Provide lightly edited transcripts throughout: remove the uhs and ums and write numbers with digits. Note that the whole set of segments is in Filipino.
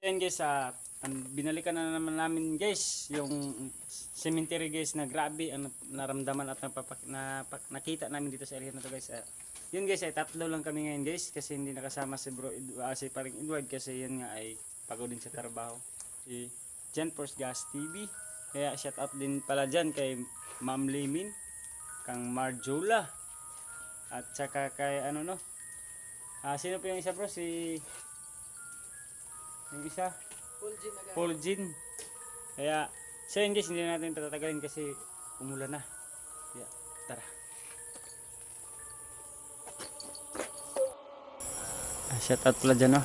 Ayan guys, binalikan na naman namin guys yung cemetery guys na grabe ang naramdaman at nakita namin dito sa area na to guys. Yun guys ay tatlo lang kami ngayon guys kasi hindi nakasama si si paring Edward kasi yun nga ay pagod din sa trabaho. Si Jan Force Gas TV. Kaya shout out din pala dyan kay Ma'am Limin, kang Marjola at saka kay sino po yung isa bro? Yung isa Paul Jean. Kaya so yun guys, hindi na natin patatagalin kasi umulan na. Kaya tara. Shout out pala dyan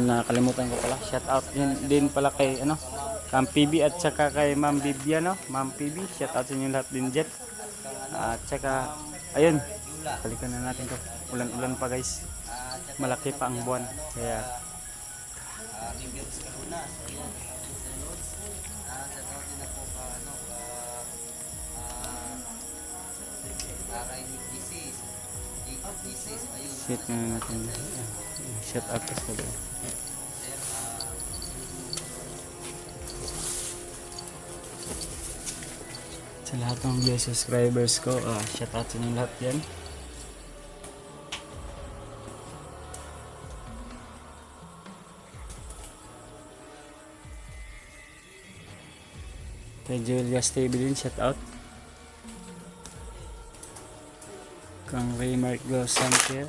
nakalimutan ko pala. Shout out din pala kay Ma'am PB at saka kay Ma'am Vivian Ma'am PB. Shout out sa inyo lahat din dyan. At saka ayun, balikan na natin to. Ulan-ulan pa guys. Malaki pa ang buwan. Kaya Bibiyatos ka muna. So yan, sa Lods. Sa tawagin na po kay Disease. Disease, ayun. shit na natin. Shout out sa sila. Sa lahat ng view subscribers ko, shout out sa inyo lahat yan. Kay Julia Stabilin, shout out. Kang Raymark Sanker.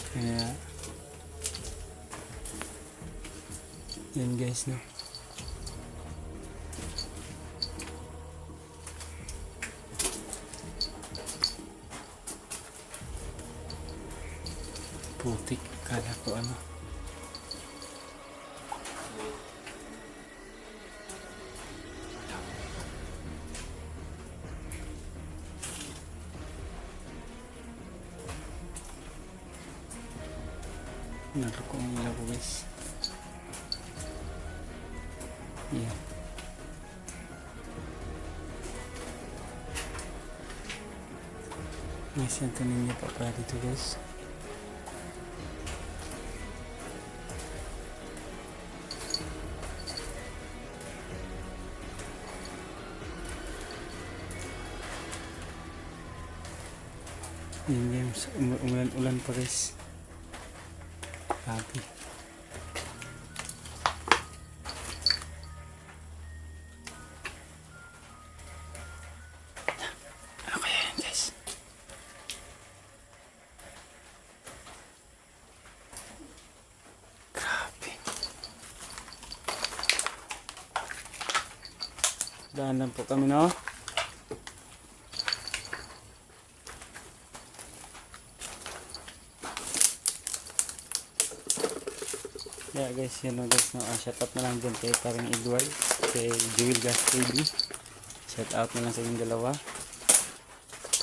Kaya yun guys, no. Putik, kala ko naluko ang ilaw ko guys. Yeah. May sento ninyo pa pala dito guys. Yun games, umulan pa guys. Grabe. Ano kaya yan guys? Grabe. Daan lang po kami no. Yeah guys, yun guys, shout out na lang dyan kay paring Edward, kay Jewel Gas TV. Shout out na lang sa inyong dalawa.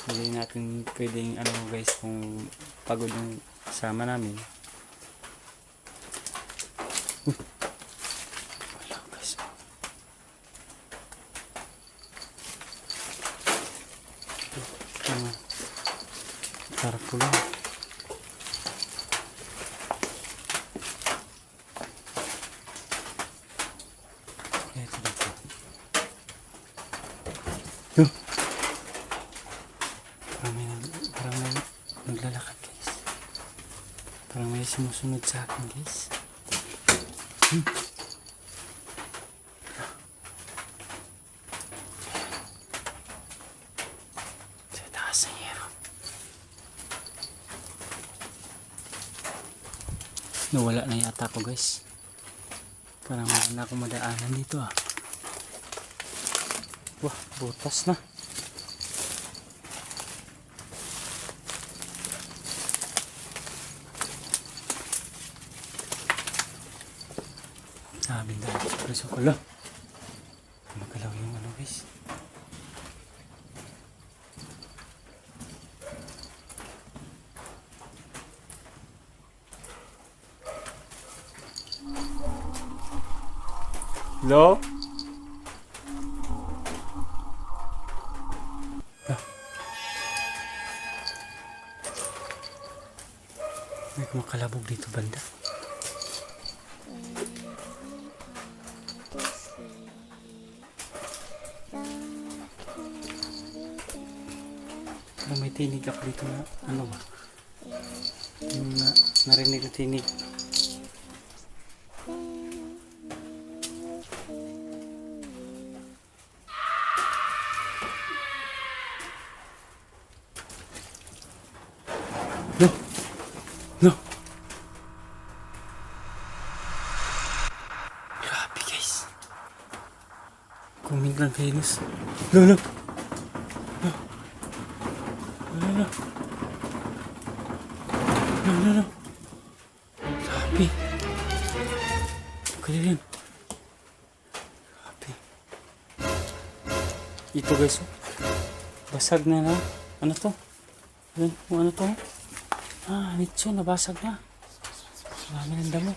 Hindi natin pwedeng guys kung pagod yung sama namin. Wala guys. Careful lang. Parang may naglalakad guys. Parang may sumusunod sa akin guys. Sa taas ng hero. Nawala na yata ko guys. Parang wala na akong madaanan dito Wah, butas na. Sabing dahil sa preso ko lang. Magalaw yung guys. Lo? May kumakalabog dito banda. Parang may tinig ako dito na ano ba? Yung narinig na tinig. No! No! Grabe guys. Kuming lang kayo nus. No, no! No! No, no! No, no, no! Grabe. Kaya yan. Grabe. Ito guys, oh. Basag na na. Ano to? Ano to? Ah, nito, nabasag na. Marami ng damo.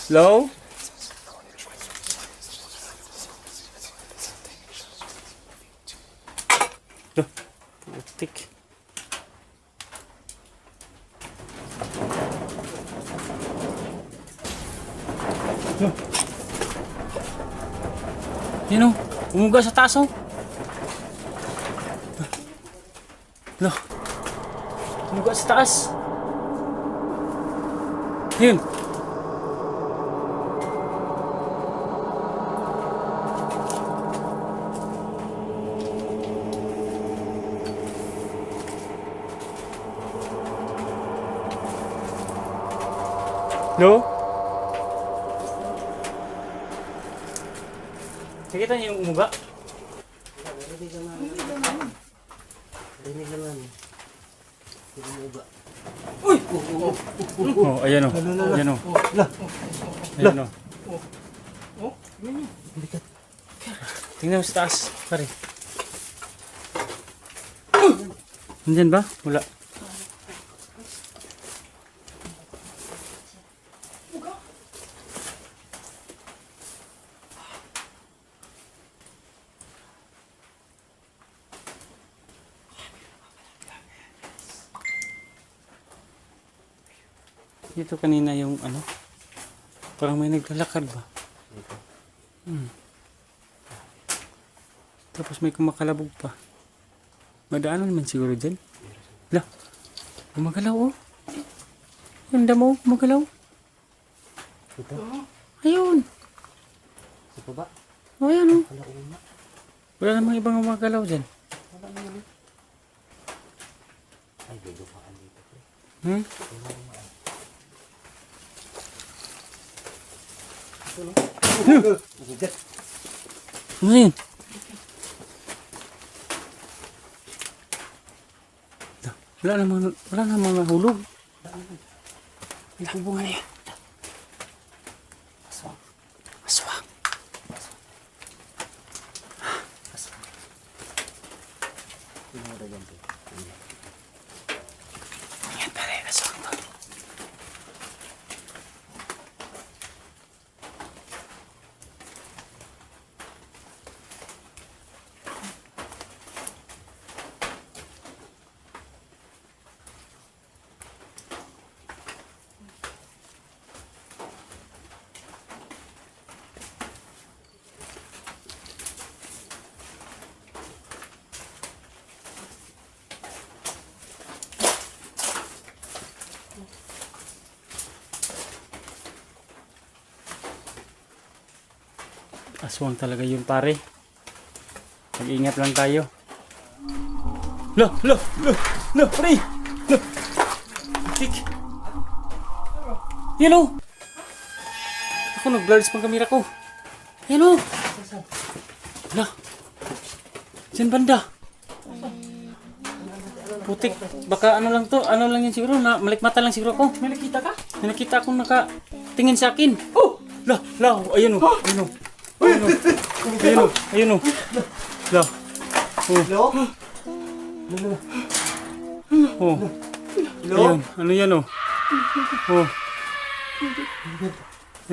Hello? Putik. Yan o, umuga sa taas o. No. Umuga sa taas. Yun. No? Nakita niyo yung umuga? Rinig naman. Rinig naman. Umuga. Uy! Oh, ayan o. Ayan o. Ayan o. Tingnan mo sa taas. Pare. Nandyan ba? Wala. Ito kanina yung ano, parang may naglalakad ba? Tapos may kumakalabog pa. Madaanan naman siguro dyan. Lah, gumagalaw oh. Yung damo, gumagalaw. Ito? Ayun. Sa baba? O ayan oh. Kalauna. Wala namang ibang gumagalaw dyan. Wala naman. Ay, gagawaan dito. Hmm? Ano yun? Wala namang nahulog. Ilang yan? Aswang. Aswang. Aswang. Yan pala yung aswang to. Aswang talaga yun pare. Mag-ingat lang tayo. Lo, pare. Lo. Tik. Yan o. Ako nag-blurs pang kamera ko. Yan o. Lo. Diyan banda. Putik. Baka ano lang to. Ano lang yan siguro. Malikmata lang siguro ko. May nakita ka? May nakita akong nakatingin sa akin. Oh. La. Ayun o. Ayun o. Ayun o. La. Hello? Oh. Ayun. Ano yan o? Oh.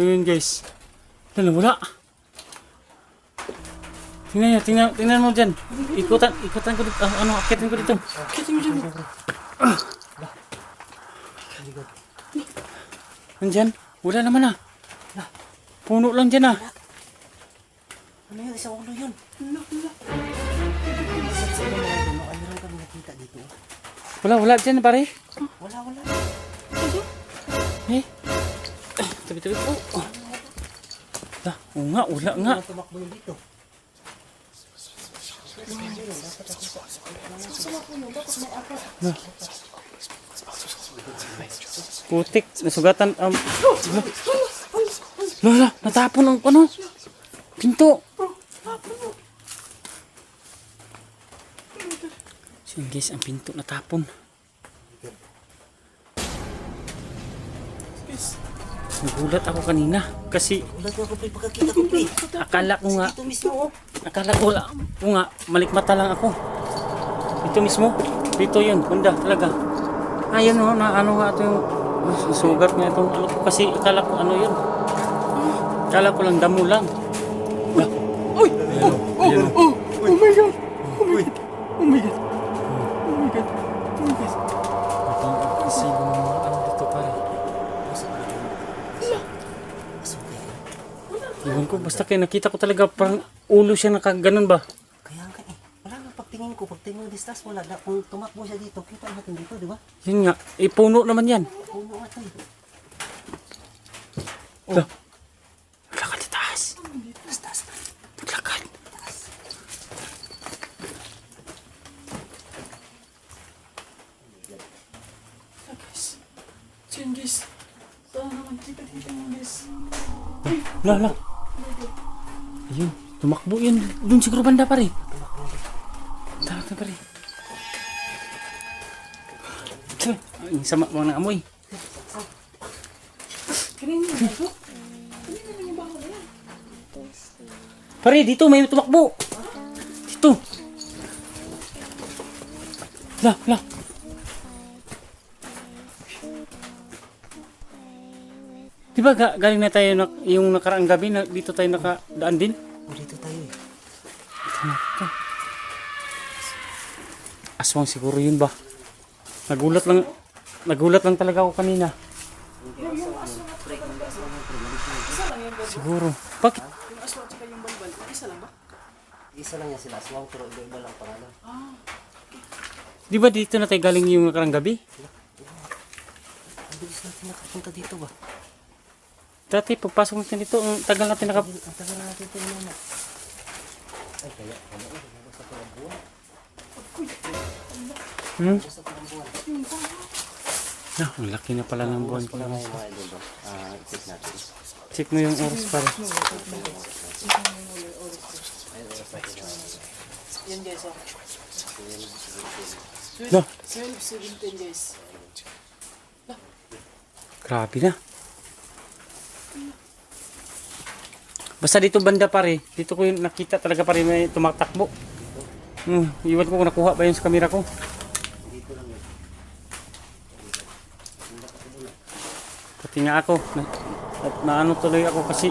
Ayun guys. Wala. Tingnan mo dyan. Ikutan ko dito. Akitin ko dito. Akitin mo dyan. Nandyan? Wala naman ah. Puno lang dyan ah. Ano yun? Isang ulo yun. Ayun kami nakita dito. Wala dyan pare. Wala. Eh? Tabi. Oh. Oo nga, wala nga. Tumakbo yun dito. Putik, nasugatan. Lola, natapon ang ano? Pinto. So yun guys, ang pinto natapon. Nagulat ako kanina kasi Ulat ko pre, pagkakita ko pre. akala ko nga, Dito mismo oh. malikmata lang ako. Dito mismo, dito yun, banda talaga. Ayun oh, na ano nga ito yung sugat nga itong ano ko kasi akala ko ano yun. Akala ko lang damo lang. Oh my God! Kasi ano dito pare. Iwan ko, basta kayo nakita ko talaga parang ulo siya nakaganon ba? Kaya nga eh. Wala nga pagtingin ko mo distance wala. Kung tumakbo siya dito, kita natin dito, di ba? Yun nga, puno naman yan. Puno nga tayo. Naglakad sa taas. Taas. Naglakad. Diyan guys. Saan naman kita dito guys? Lah. Ayun, tumakbo yun. Doon siguro banda pa rin. Tara pa rin. Ang sama mo ng amoy. Kanina na ito? Pare, dito may tumakbo. Dito. Lah. Di ba galing na tayo yung nakaraang gabi na dito tayo nakadaan din? Dito tayo eh. Aswang siguro yun ba? Nagulat lang talaga ako kanina. Siguro. Bakit? Yung aswang tsaka yung balbal, isa lang ba? Isa lang yan sila. Aswang pero iba lang pangalan. Di ba dito na tayo galing yung nakaraang gabi? Ang bilis natin nakapunta dito ba? Dati pagpasok natin dito, ang tagal natin Ang tagal natin ito muna. Ay kaya. Sa palabuan. Sa palabuan. Ang laki na pala ng buwan ko. Wala nga yung mga idol ba? Check natin. Check mo yung oras pare. Yan guys oh. No. 12:17 guys. Grabe na. Basta dito banda pare, dito ko yung nakita talaga pare may tumatakbo. Iwan ko kung nakuha ba yun sa kamera ko. Pati nga ako, naano tuloy ako kasi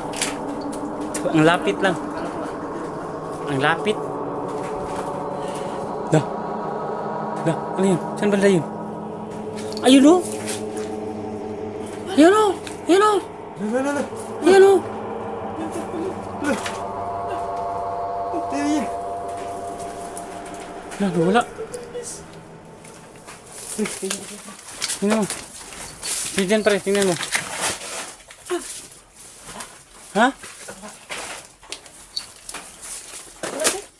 ang lapit lang. Ang lapit. Ano yun? Saan banda yun? Ayun o! Ayun o! Ayun o! Ayun o! Wala. Tingnan mo. Tingnan pare, tingnan mo. Ha?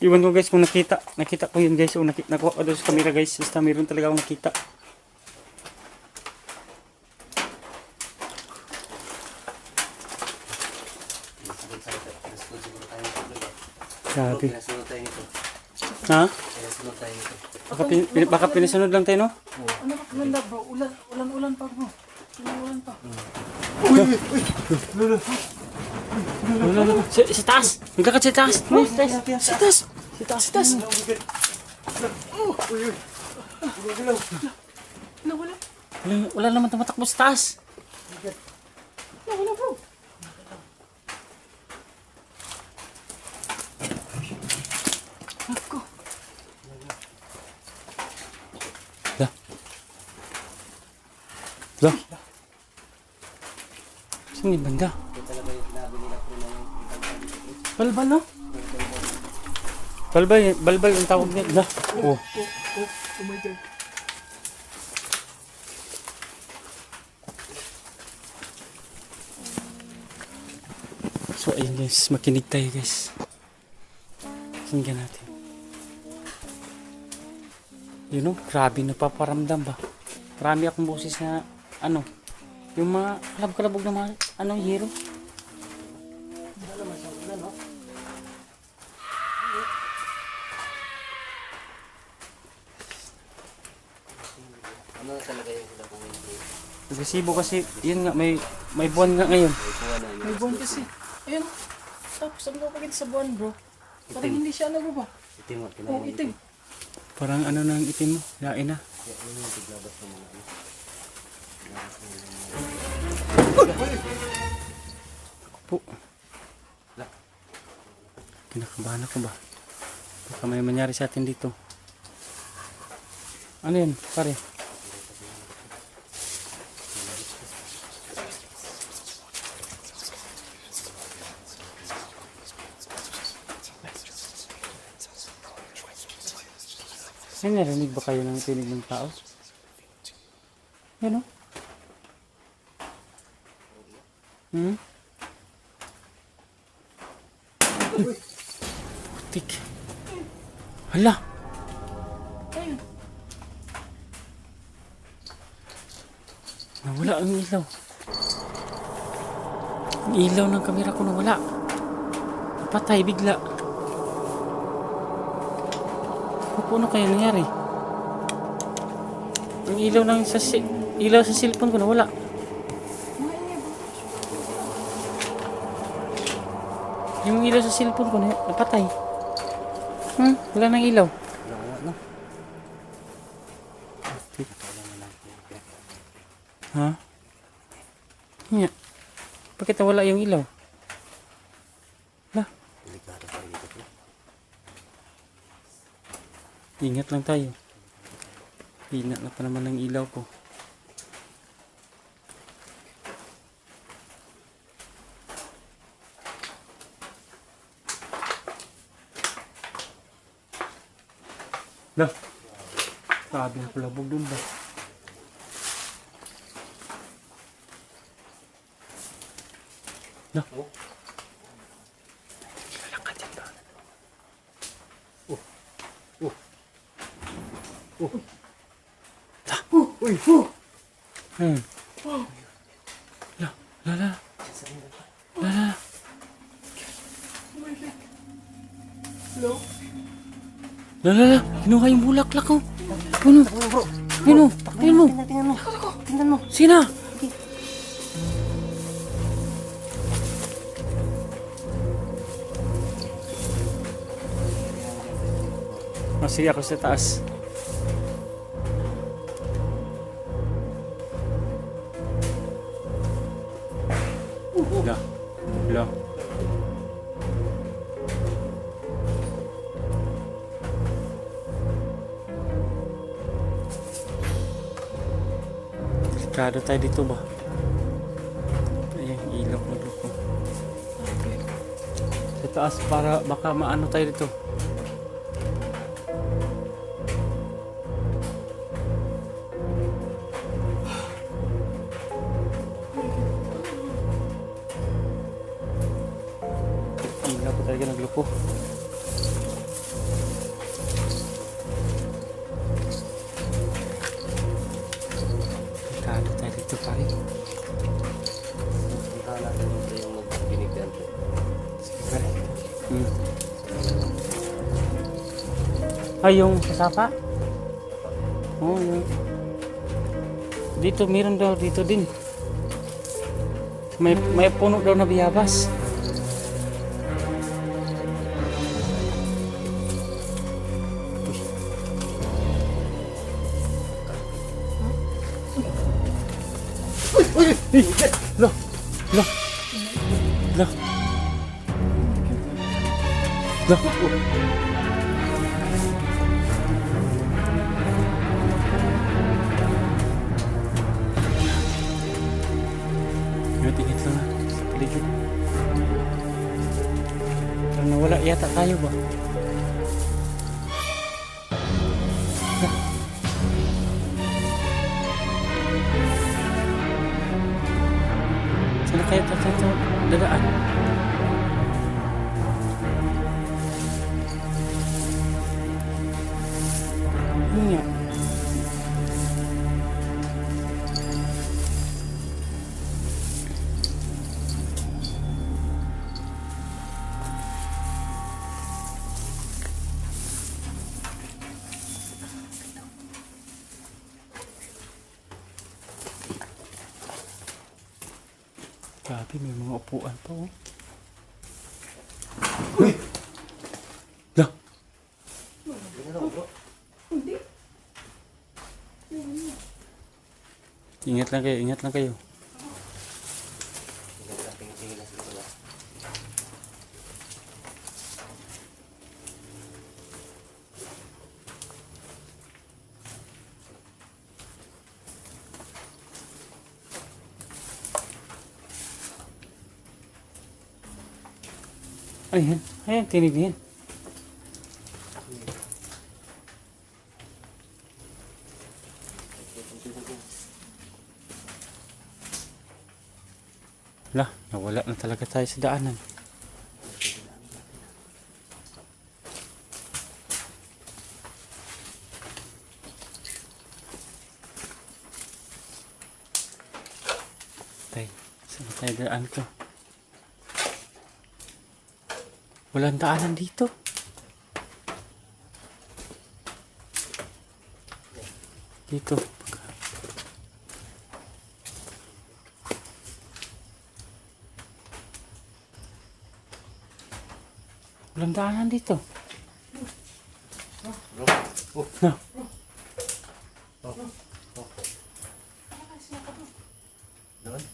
Iwan ko guys kung nakita ko yun guys. O nakuha ko doon sa camera guys. Basta mayroon talaga akong nakita. Grabe. Pinasunod tayo nito. Ha? Pinasunod tayo nito. Baka pinasunod lang tayo no? Ano ba ganda bro? Ulan pa bro. Ulan pa. Sa taas! Naglakad sa taas! Sa taas. Nawala. Wala naman tumatakbo sa taas. Wala bro. Ako. Da. Da. Saan yung banda? Ito talaga yung sinabi nila po na yung Balbal, no? Balbal yung tawag niya. Da. Oh. Oh my God. So ayun guys, makinig tayo guys. Tingnan natin. Yun o, grabe napaparamdam ba? Marami akong boses na ano, yung mga kalab-kalabog na mga hero. ano talaga yung sila kung hindi. Agresibo kasi, yun nga, may buwan nga ngayon. May kuha na May buwan kasi. Ayun. Tapos ang kapagit sa buwan bro. Parang hindi siya ano ba? Itim at Oh, kinain. itim. Parang ano nang itim mo, yain na. Yun yung tiglabas ng mga ano. Po. Kinakabahan ako ba? Baka may mangyari sa atin dito. Ano yun, pare? Ay, narinig ba kayo ng tinig ng tao? Yan o. Putik. Hala. Ayun. Nawala ang ilaw. Ang ilaw ng kamera ko nawala. Patay bigla. Ano kaya nangyari? Ang ilaw ng ilaw sa cellphone ko nawala. Yung ilaw sa cellphone ko napatay. Wala nang ilaw. Wala na. Ha? Nga. Bakit nawala yung ilaw? Delikado pa rin dito. Ingat lang tayo. Hina na pa naman ng ilaw ko. Lah. Sabi na pala bugdun ba? Lah. Lalakad yan ba? Hmm. La, la, la. La, la. Hello? La, la, la. Kinuha yung bulaklak ko. Ano? Ano? Ano? Tingnan mo. Tingnan mo. Sina? Masih ako sa taas. La. La. Delikado tayo dito ba? Ayan, ilok na ko. Sa taas para baka maano tayo dito. Ilaw ko talaga nagluko. Delikado tayo dito pare. Hala na dito yung magbinig po. Pare. Ay, yung kasapa? Oo, yun. Dito, meron daw dito din. May puno daw na biyabas. Lo. Lo. Lo. Lo. Ingat-ingat lang sa paligid. Parang nawala yata tayo ba? Sana kaya tayo dadaan? Yun nga. Grabe, may mga upuan pa oh. Uy! Lah! Ingat lang kayo, ingat lang kayo. Tingin lang sila. Ayan, ayan, tinig na yan. Lah, nawala na talaga tayo sa daanan. Tay, saan tayo daan ko? Walang daanan dito. Dito. Walang daanan dito. No. Doon?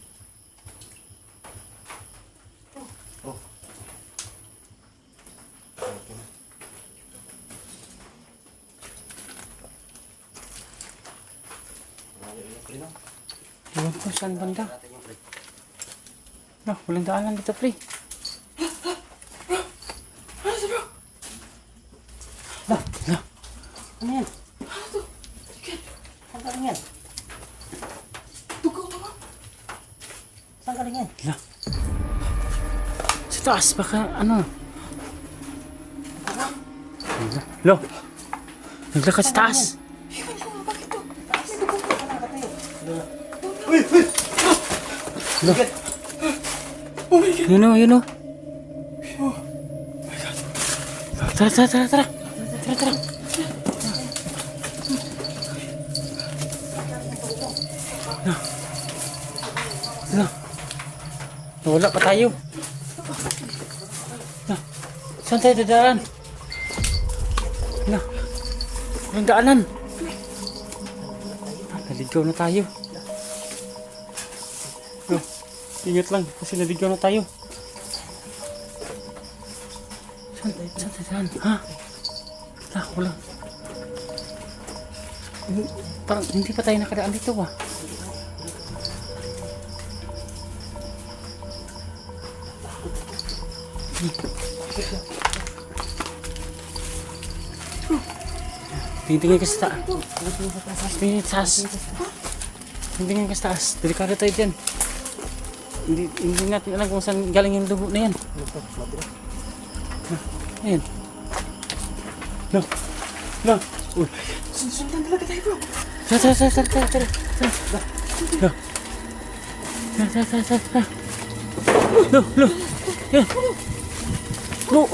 Okay na. Iwan ko saan banda. Natin yung pre. No, walang daanan dito, pre. Lah, lah. Ano yan? Saan galing yan? Saan galing yan? Lah. Sa taas, baka ano. Lo. Naglakad sa taas. Lo. Yun o, yun o. Tara, tara, tara, tara. Tara, tara. Lo. Lo. Nawala pa tayo. Lo. Saan tayo dadaan? Lo. Walang daanan. Naligaw na tayo. Lo. Ingat lang kasi naligaw na tayo. Saan tayo daan? Ha? Wala. Parang hindi pa tayo nakadaan dito ba? Tingin ka sa taas. Tingin sa taas. Tingin ka sa taas. Delikado tayo dyan. Hindi natin alam kung saan galing yung dugo na yan. Ayan. No. No. Uy. Sundan talaga tayo, bro. Tara. No. Tara. No. Yan. No.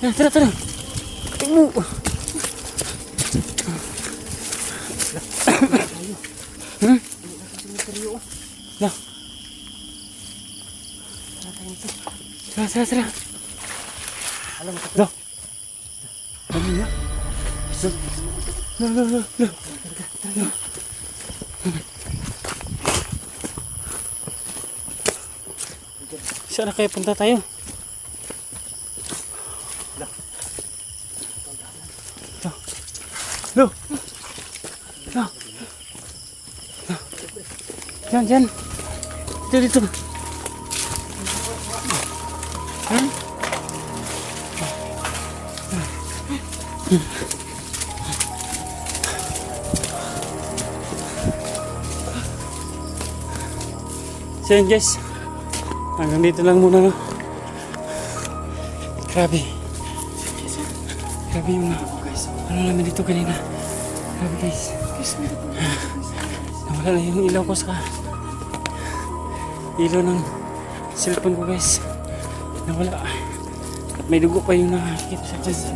No. Tara. Tingnan mo. No. Tara. Alam mo, No. Ayun na. Lo. Saan na kaya punta tayo? Lo. Diyan. Dito. So yun guys, hanggang dito lang muna, no? Grabe yung ano namin dito kanina. Grabe guys, nawala na yung ilaw ko sa ilaw ng cellphone ko guys. Nawala at may dugo pa yung nakakita sa akin.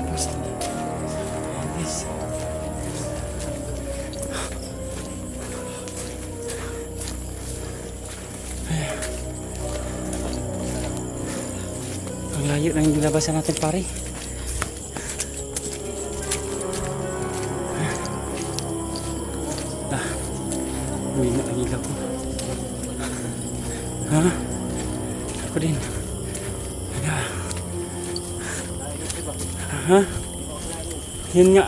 Guys, ang layo na yung nilabasan natin pare. Uwi na ang ilaw ko. Ha? Ako din. Ha? Yun nga.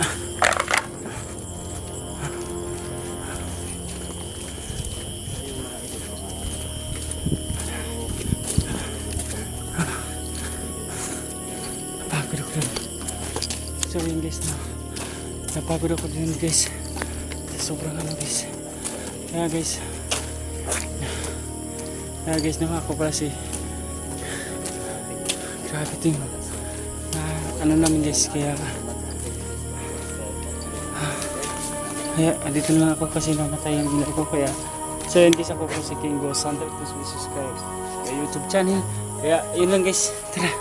Napagod ako dun. So yun guys, napagod ako dun guys. Sobrang ano guys. Kaya guys, ako pala si grabe din ano namin guys, kaya dito na lang ako kasi namatay yung ina ko. Kaya so yun guys, ako po si King Ghost. 100 to subscribe sa YouTube channel. Kaya yun lang guys, tara.